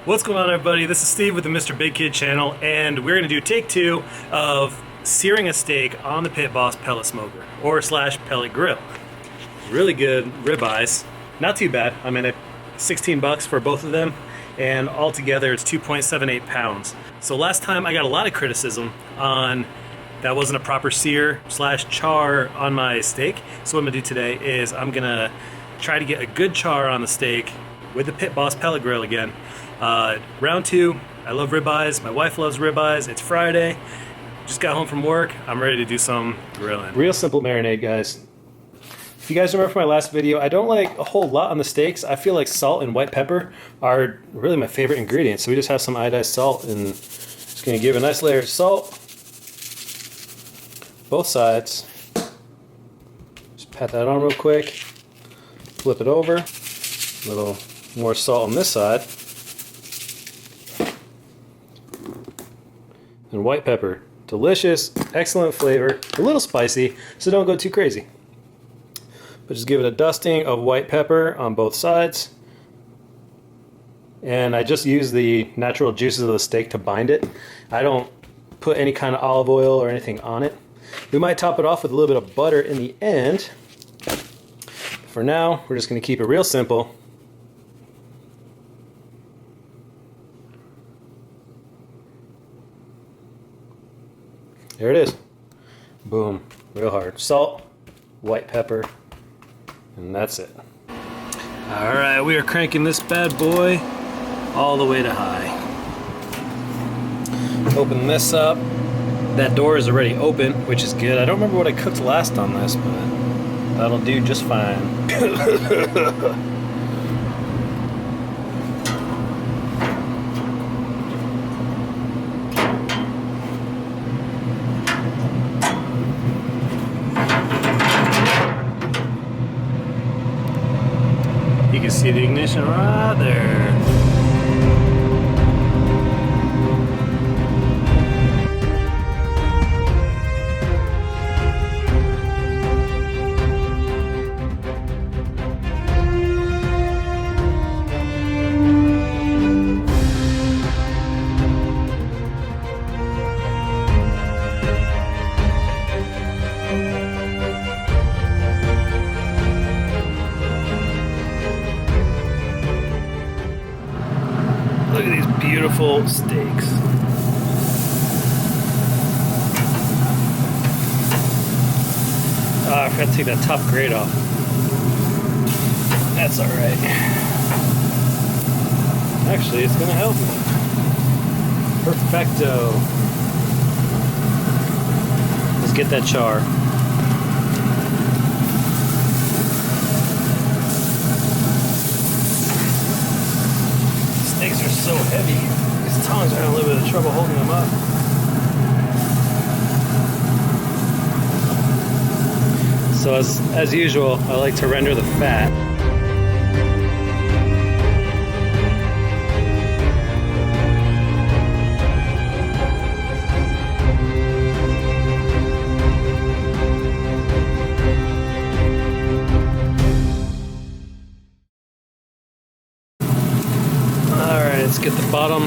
What's going on, everybody? This is Steve with the MrBigKid channel, and we're going to do take 2 of searing a steak on the Pit Boss Pellet Smoker, or slash Pellet Grill. Really good ribeyes. Not too bad. I mean, 16 bucks for both of them, and altogether it's 2.78 pounds. So last time I got a lot of criticism on that wasn't a proper sear slash char on my steak. So what I'm going to do today is I'm going to try to get a good char on the steak with the Pit Boss Pellet Grill again. Round 2, I love ribeyes, my wife loves ribeyes, it's Friday, just got home from work, I'm ready to do some grilling. Real simple marinade, guys. If you guys remember from my last video, I don't like a whole lot on the steaks. I feel like salt and white pepper are really my favorite ingredients. So we just have some iodized salt and just gonna give a nice layer of salt. Both sides. Just pat that on real quick. Flip it over. A little more salt on this side. And white pepper. Delicious, excellent flavor, a little spicy, so don't go too crazy. But just give it a dusting of white pepper on both sides. And I just use the natural juices of the steak to bind it. I don't put any kind of olive oil or anything on it. We might top it off with a little bit of butter in the end. For now, we're just going to keep it real simple. There it is. Boom. Real hard. Salt, white pepper, and that's it. Alright, we are cranking this bad boy all the way to high. Open this up. That door is already open, which is good. I don't remember what I cooked last on this, but that'll do just fine. You can see the ignition right there. Look at these beautiful steaks. Oh, I forgot to take that top grate off. That's alright. Actually, it's gonna help me. Perfecto. Let's get that char. Steaks are so heavy, these tongs are having a little bit of trouble holding them up. So as usual, I like to render the fat. Let's get the bottom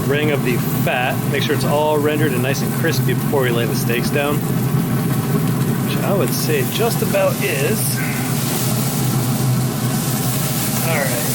ring of the fat, make sure it's all rendered and nice and crispy before we lay the steaks down, which I would say just about is. Alright.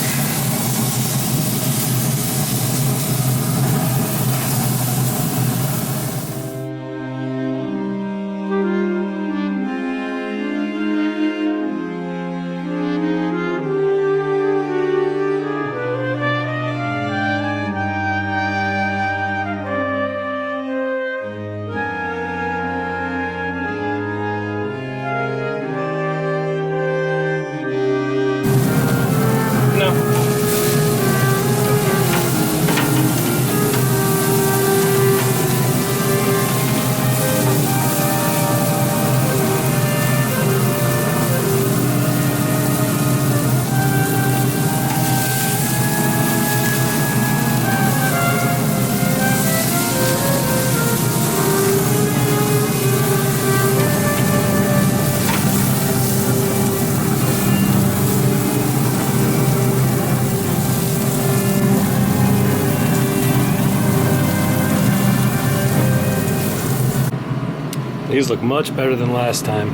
These look much better than last time.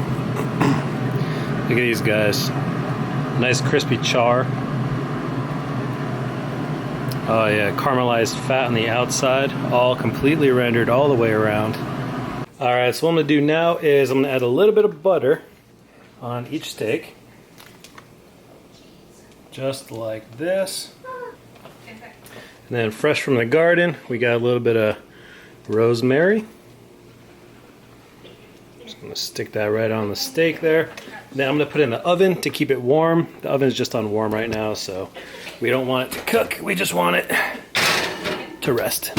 Look at these guys. Nice crispy char. Oh yeah, caramelized fat on the outside, all completely rendered all the way around. Alright, so what I'm going to do now is I'm going to add a little bit of butter on each steak. Just like this. And then fresh from the garden, we got a little bit of rosemary. Just going to stick that right on the steak there. Then I'm going to put it in the oven to keep it warm. The oven is just on warm right now, so we don't want it to cook. We just want it to rest.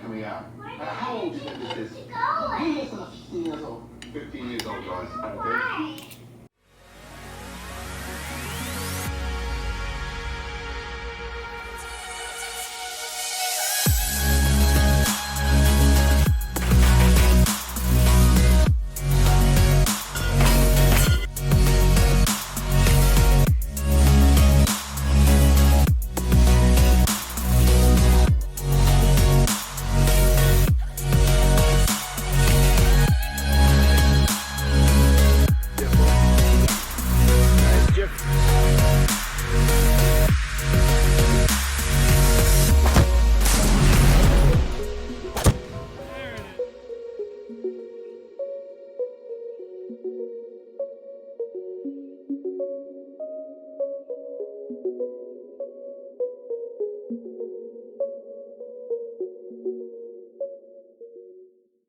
Coming out. How old do you think this is? 15 years old. 15 years old, guys. Okay.